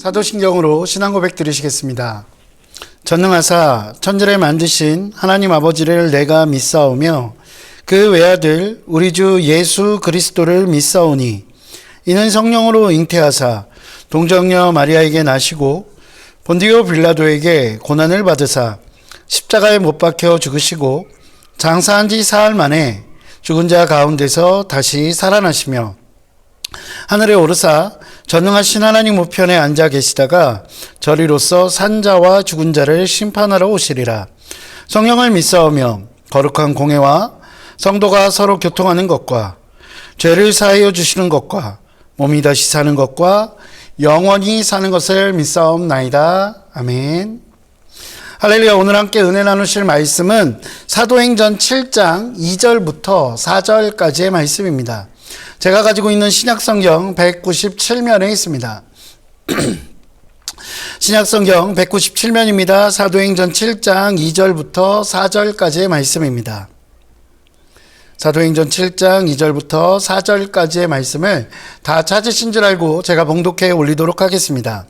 사도신경으로 신앙 고백 드리시겠습니다. 전능하사 천지를 만드신 하나님 아버지를 내가 믿사오며 그 외아들 우리 주 예수 그리스도를 믿사오니 이는 성령으로 잉태하사 동정녀 마리아에게 나시고 본디오 빌라도에게 고난을 받으사 십자가에 못 박혀 죽으시고 장사한 지 사흘 만에 죽은 자 가운데서 다시 살아나시며 하늘에 오르사 전능하신 하나님 우편에 앉아 계시다가 저리로서 산자와 죽은 자를 심판하러 오시리라. 성령을 믿사오며 거룩한 공회와 성도가 서로 교통하는 것과 죄를 사하여 주시는 것과 몸이 다시 사는 것과 영원히 사는 것을 믿사옵나이다. 아멘. 할렐루야. 오늘 함께 은혜 나누실 말씀은 사도행전 7장 2절부터 4절까지의 말씀입니다. 제가 가지고 있는 신약성경 197면에 있습니다. 신약성경 197면입니다. 사도행전 7장 2절부터 4절까지의 말씀입니다. 사도행전 7장 2절부터 4절까지의 말씀을 다 찾으신 줄 알고 제가 봉독해 올리도록 하겠습니다.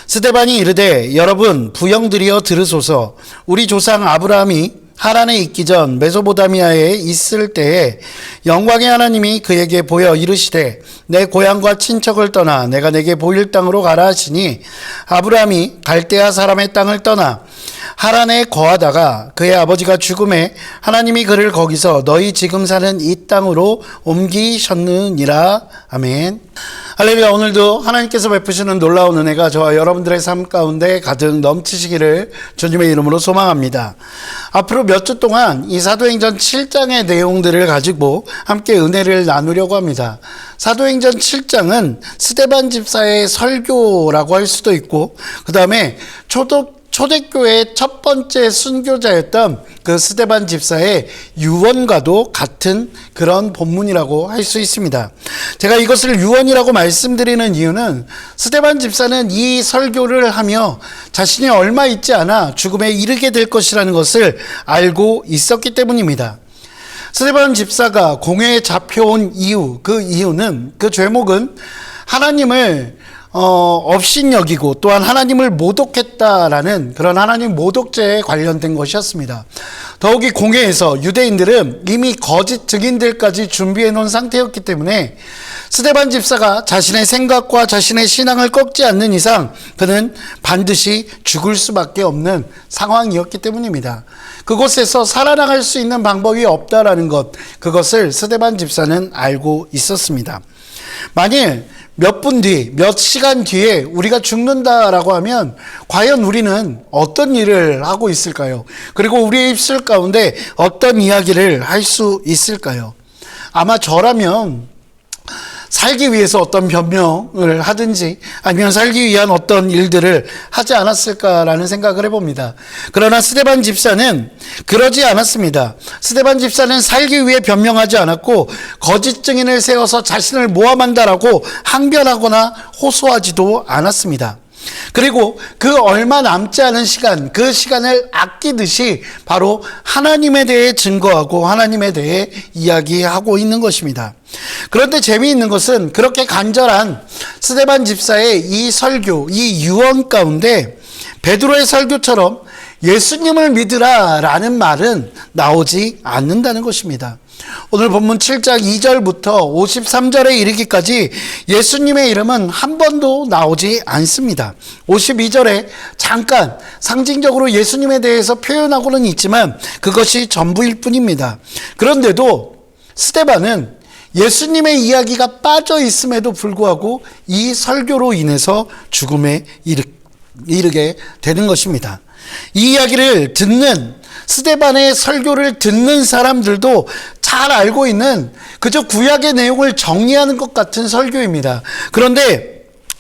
스데반이 이르되 여러분 부형들이여 들으소서. 우리 조상 아브라함이 하란에 있기 전 메소포타미아에 있을 때에 영광의 하나님이 그에게 보여 이르시되 내 고향과 친척을 떠나 내가 내게 보일 땅으로 가라 하시니 아브라함이 갈대아 사람의 땅을 떠나 하란에 거하다가 그의 아버지가 죽음에 하나님이 그를 거기서 너희 지금 사는 이 땅으로 옮기셨느니라. 아멘. 할렐루야. 오늘도 하나님께서 베푸시는 놀라운 은혜가 저와 여러분들의 삶 가운데 가득 넘치시기를 주님의 이름으로 소망합니다. 앞으로 몇 주 동안 이 사도행전 7장의 내용들을 가지고 함께 은혜를 나누려고 합니다. 사도행전 7장은 스데반 집사의 설교라고 할 수도 있고 그 다음에 초대교회의 첫 번째 순교자였던 그 스데반 집사의 유언과도 같은 그런 본문이라고 할 수 있습니다. 제가 이것을 유언이라고 말씀드리는 이유는 스데반 집사는 이 설교를 하며 자신이 얼마 있지 않아 죽음에 이르게 될 것이라는 것을 알고 있었기 때문입니다. 스데반 집사가 공회에 잡혀온 이유, 그 이유는, 그 죄목은 하나님을 업신여기고 또한 하나님을 모독했다라는 그런 하나님 모독죄에 관련된 것이었습니다. 더욱이 공회에서 유대인들은 이미 거짓 증인들까지 준비해 놓은 상태였기 때문에 스데반 집사가 자신의 생각과 자신의 신앙을 꺾지 않는 이상 그는 반드시 죽을 수밖에 없는 상황이었기 때문입니다. 그곳에서 살아나갈 수 있는 방법이 없다라는 것, 그것을 스데반 집사는 알고 있었습니다. 만일 몇 분 뒤, 몇 시간 뒤에 우리가 죽는다라고 하면 과연 우리는 어떤 일을 하고 있을까요? 그리고 우리의 입술 가운데 어떤 이야기를 할 수 있을까요? 아마 저라면 살기 위해서 어떤 변명을 하든지 아니면 살기 위한 어떤 일들을 하지 않았을까라는 생각을 해봅니다. 그러나 스데반 집사는 그러지 않았습니다. 스데반 집사는 살기 위해 변명하지 않았고 거짓 증인을 세워서 자신을 모함한다라고 항변하거나 호소하지도 않았습니다. 그리고 그 얼마 남지 않은 시간, 그 시간을 아끼듯이 바로 하나님에 대해 증거하고 하나님에 대해 이야기하고 있는 것입니다. 그런데 재미있는 것은 그렇게 간절한 스데반 집사의 이 설교, 이 유언 가운데 베드로의 설교처럼 예수님을 믿으라 라는 말은 나오지 않는다는 것입니다. 오늘 본문 7장 2절부터 53절에 이르기까지 예수님의 이름은 한 번도 나오지 않습니다. 52절에 잠깐 상징적으로 예수님에 대해서 표현하고는 있지만 그것이 전부일 뿐입니다. 그런데도 스데반은 예수님의 이야기가 빠져 있음에도 불구하고 이 설교로 인해서 죽음에 이르게 되는 것입니다. 이 이야기를 듣는 스데반의 설교를 듣는 사람들도 잘 알고 있는 그저 구약의 내용을 정리하는 것 같은 설교입니다. 그런데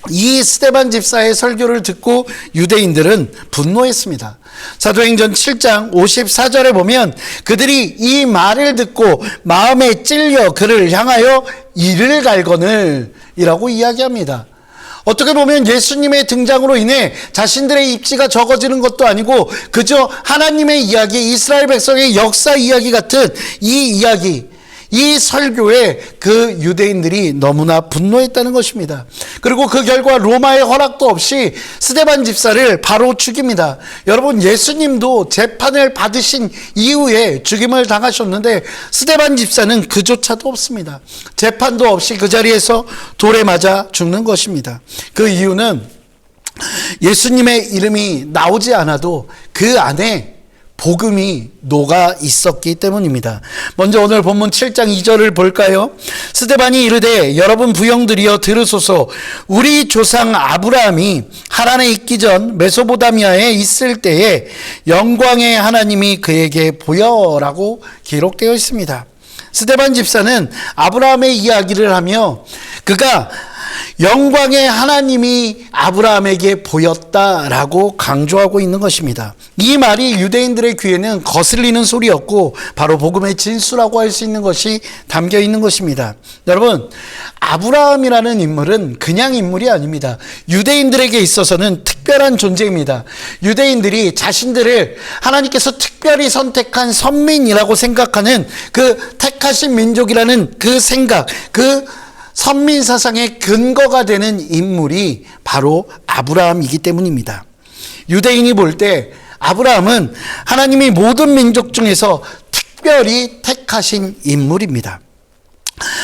이 스데반 집사의 설교를 듣고 유대인들은 분노했습니다. 사도행전 7장 54절에 보면 그들이 이 말을 듣고 마음에 찔려 그를 향하여 이를 갈거늘 이라고 이야기합니다. 어떻게 보면 예수님의 등장으로 인해 자신들의 입지가 적어지는 것도 아니고 그저 하나님의 이야기, 이스라엘 백성의 역사 이야기 같은 이 이야기, 이 설교에 그 유대인들이 너무나 분노했다는 것입니다. 그리고 그 결과 로마의 허락도 없이 스데반 집사를 바로 죽입니다. 여러분, 예수님도 재판을 받으신 이후에 죽임을 당하셨는데 스데반 집사는 그조차도 없습니다. 재판도 없이 그 자리에서 돌에 맞아 죽는 것입니다. 그 이유는 예수님의 이름이 나오지 않아도 그 안에 복음이 녹아 있었기 때문입니다. 먼저 오늘 본문 7장 2절을 볼까요? 스데반이 이르되 여러분 부형들이여 들으소서. 우리 조상 아브라함이 하란에 있기 전 메소포타미아에 있을 때에 영광의 하나님이 그에게 보여라고 기록되어 있습니다. 스데반 집사는 아브라함의 이야기를 하며 그가 영광의 하나님이 아브라함에게 보였다라고 강조하고 있는 것입니다. 이 말이 유대인들의 귀에는 거슬리는 소리였고 바로 복음의 진수라고 할 수 있는 것이 담겨 있는 것입니다. 여러분, 아브라함이라는 인물은 그냥 인물이 아닙니다. 유대인들에게 있어서는 특별한 존재입니다. 유대인들이 자신들을 하나님께서 특별히 선택한 선민이라고 생각하는 그 택하신 민족이라는 그 생각, 그 선민 사상의 근거가 되는 인물이 바로 아브라함이기 때문입니다. 유대인이 볼 때 아브라함은 하나님이 모든 민족 중에서 특별히 택하신 인물입니다.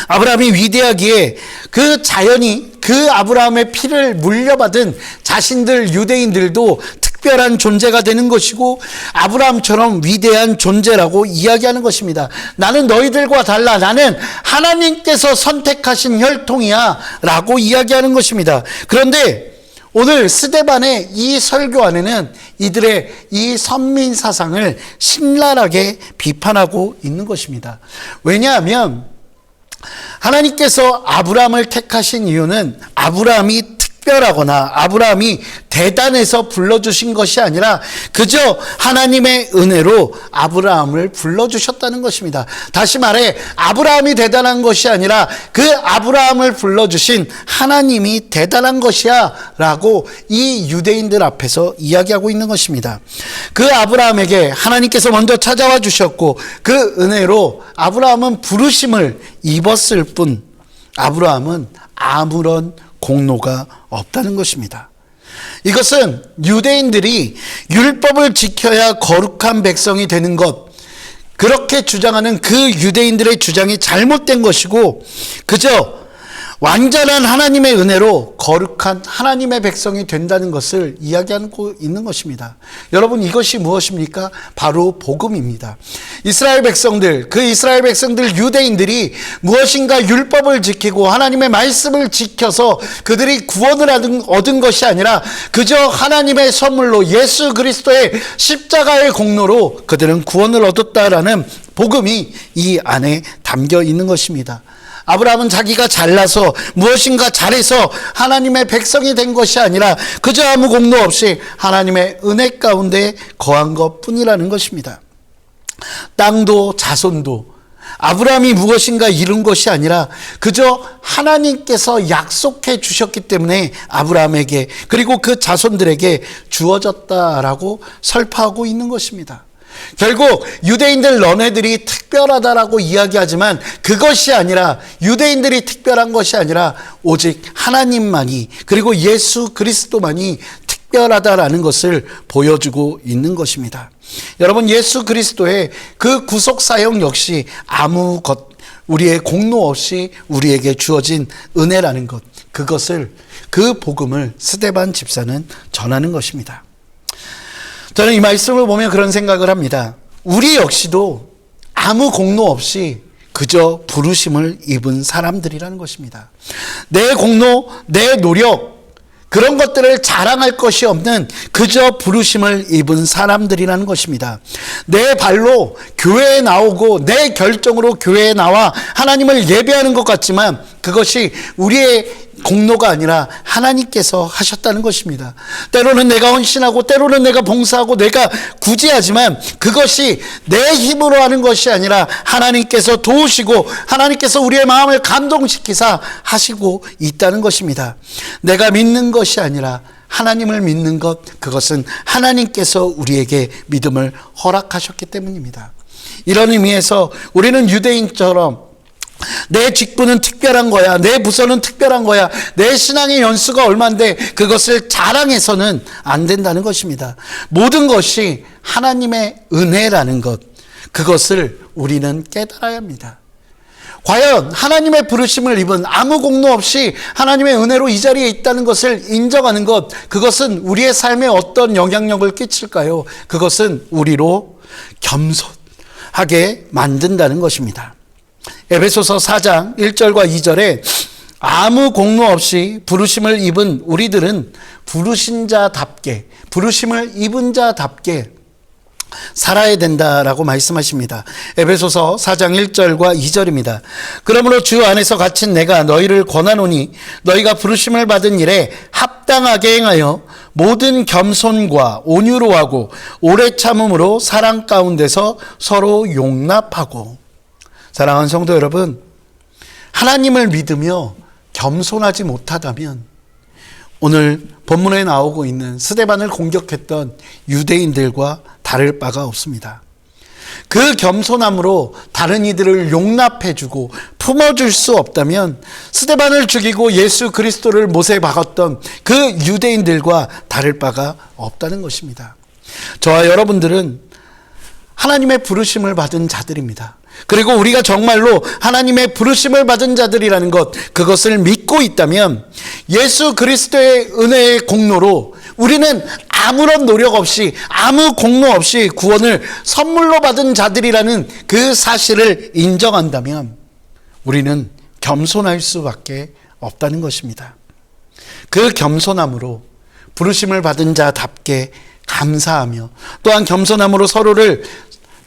아브라함이 위대하기에 그 자연이 그 아브라함의 피를 물려받은 자신들 유대인들도 특별한 존재가 되는 것이고 아브라함처럼 위대한 존재라고 이야기하는 것입니다. 나는 너희들과 달라. 나는 하나님께서 선택하신 혈통이야 라고 이야기하는 것입니다. 그런데 오늘 스데반의 이 설교 안에는 이들의 이 선민 사상을 신랄하게 비판하고 있는 것입니다. 왜냐하면 하나님께서 아브라함을 택하신 이유는 아브라함이 특별하거나 아브라함이 대단해서 불러주신 것이 아니라 그저 하나님의 은혜로 아브라함을 불러주셨다는 것입니다. 다시 말해 아브라함이 대단한 것이 아니라 그 아브라함을 불러주신 하나님이 대단한 것이야 라고 이 유대인들 앞에서 이야기하고 있는 것입니다. 그 아브라함에게 하나님께서 먼저 찾아와 주셨고 그 은혜로 아브라함은 부르심을 입었을 뿐 아브라함은 아무런 공로가 없다는 것입니다. 이것은 유대인들이 율법을 지켜야 거룩한 백성이 되는 것, 그렇게 주장하는 그 유대인들의 주장이 잘못된 것이고 그저 완전한 하나님의 은혜로 거룩한 하나님의 백성이 된다는 것을 이야기하고 있는 것입니다. 여러분, 이것이 무엇입니까? 바로 복음입니다. 이스라엘 백성들, 그 이스라엘 백성들 유대인들이 무엇인가 율법을 지키고 하나님의 말씀을 지켜서 그들이 구원을 얻은 것이 아니라 그저 하나님의 선물로 예수 그리스도의 십자가의 공로로 그들은 구원을 얻었다라는 복음이 이 안에 담겨 있는 것입니다. 아브라함은 자기가 잘나서 무엇인가 잘해서 하나님의 백성이 된 것이 아니라 그저 아무 공로 없이 하나님의 은혜 가운데 거한 것뿐이라는 것입니다. 땅도 자손도 아브라함이 무엇인가 이룬 것이 아니라 그저 하나님께서 약속해 주셨기 때문에 아브라함에게 그리고 그 자손들에게 주어졌다라고 설파하고 있는 것입니다. 결국 유대인들 너네들이 특별하다라고 이야기하지만 그것이 아니라 유대인들이 특별한 것이 아니라 오직 하나님만이 그리고 예수 그리스도만이 특별하다라는 것을 보여주고 있는 것입니다. 여러분, 예수 그리스도의 그 구속 사역 역시 아무 것 우리의 공로 없이 우리에게 주어진 은혜라는 것, 그것을 그 복음을 스데반 집사는 전하는 것입니다. 저는 이 말씀을 보면 그런 생각을 합니다. 우리 역시도 아무 공로 없이 그저 부르심을 입은 사람들이라는 것입니다. 내 공로, 내 노력, 그런 것들을 자랑할 것이 없는 그저 부르심을 입은 사람들이라는 것입니다. 내 발로 교회에 나오고 내 결정으로 교회에 나와 하나님을 예배하는 것 같지만 그것이 우리의 공로가 아니라 하나님께서 하셨다는 것입니다. 때로는 내가 헌신하고 때로는 내가 봉사하고 내가 구제하지만 그것이 내 힘으로 하는 것이 아니라 하나님께서 도우시고 하나님께서 우리의 마음을 감동시키사 하시고 있다는 것입니다. 내가 믿는 것이 아니라 하나님을 믿는 것, 그것은 하나님께서 우리에게 믿음을 허락하셨기 때문입니다. 이런 의미에서 우리는 유대인처럼 내 직분은 특별한 거야. 내 부서는 특별한 거야. 내 신앙의 연수가 얼만데 그것을 자랑해서는 안 된다는 것입니다. 모든 것이 하나님의 은혜라는 것, 그것을 우리는 깨달아야 합니다. 과연 하나님의 부르심을 입은 아무 공로 없이 하나님의 은혜로 이 자리에 있다는 것을 인정하는 것, 그것은 우리의 삶에 어떤 영향력을 끼칠까요? 그것은 우리로 겸손하게 만든다는 것입니다. 에베소서 4장 1절과 2절에 아무 공로 없이 부르심을 입은 우리들은 부르신 자답게, 부르심을 입은 자답게 살아야 된다라고 말씀하십니다. 에베소서 4장 1절과 2절입니다. 그러므로 주 안에서 갇힌 내가 너희를 권하노니 너희가 부르심을 받은 일에 합당하게 행하여 모든 겸손과 온유로 하고 오래 참음으로 사랑 가운데서 서로 용납하고. 사랑하는 성도 여러분, 하나님을 믿으며 겸손하지 못하다면 오늘 본문에 나오고 있는 스데반을 공격했던 유대인들과 다를 바가 없습니다. 그 겸손함으로 다른 이들을 용납해주고 품어줄 수 없다면 스데반을 죽이고 예수 그리스도를 못에 박았던 그 유대인들과 다를 바가 없다는 것입니다. 저와 여러분들은 하나님의 부르심을 받은 자들입니다. 그리고 우리가 정말로 하나님의 부르심을 받은 자들이라는 것, 그것을 믿고 있다면 예수 그리스도의 은혜의 공로로 우리는 아무런 노력 없이, 아무 공로 없이 구원을 선물로 받은 자들이라는 그 사실을 인정한다면 우리는 겸손할 수밖에 없다는 것입니다. 그 겸손함으로 부르심을 받은 자답게 감사하며 또한 겸손함으로 서로를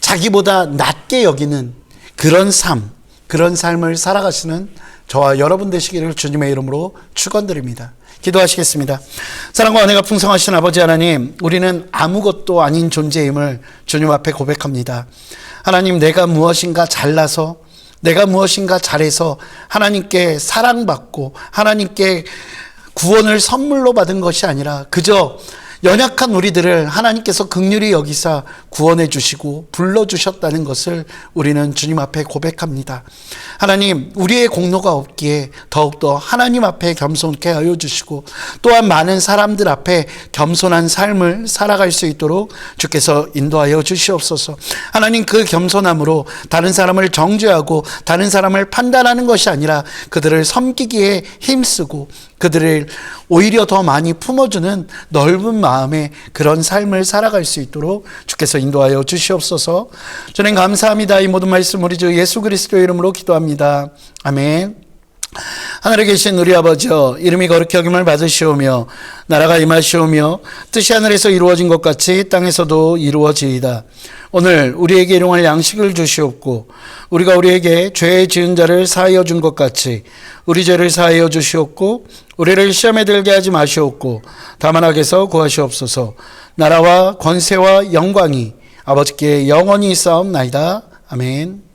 자기보다 낮게 여기는 그런 삶, 그런 삶을 살아가시는 저와 여러분 되시기를 주님의 이름으로 축원드립니다. 기도하시겠습니다. 사랑과 은혜가 풍성하신 아버지 하나님, 우리는 아무것도 아닌 존재임을 주님 앞에 고백합니다. 하나님, 내가 무엇인가 잘나서, 내가 무엇인가 잘해서 하나님께 사랑받고 하나님께 구원을 선물로 받은 것이 아니라 그저 연약한 우리들을 하나님께서 긍휼히 여기사 구원해 주시고 불러주셨다는 것을 우리는 주님 앞에 고백합니다. 하나님, 우리의 공로가 없기에 더욱더 하나님 앞에 겸손케 하여 주시고 또한 많은 사람들 앞에 겸손한 삶을 살아갈 수 있도록 주께서 인도하여 주시옵소서. 하나님, 그 겸손함으로 다른 사람을 정죄하고 다른 사람을 판단하는 것이 아니라 그들을 섬기기에 힘쓰고 그들을 오히려 더 많이 품어주는 넓은 마음의 그런 삶을 살아갈 수 있도록 주께서 인도하여 주시옵소서. 주님 감사합니다. 이 모든 말씀 우리 주 예수 그리스도의 이름으로 기도합니다. 아멘. 하늘에 계신 우리 아버지여, 이름이 거룩히 여김을 받으시오며 나라가 임하시오며 뜻이 하늘에서 이루어진 것 같이 땅에서도 이루어지이다. 오늘 우리에게 일용할 양식을 주시옵고 우리가 우리에게 죄 지은 자를 사하여 준 것 같이 우리 죄를 사하여 주시옵고 우리를 시험에 들게 하지 마시옵고 다만 악에서 구하시옵소서. 나라와 권세와 영광이 아버지께 영원히 있사옵나이다. 아멘.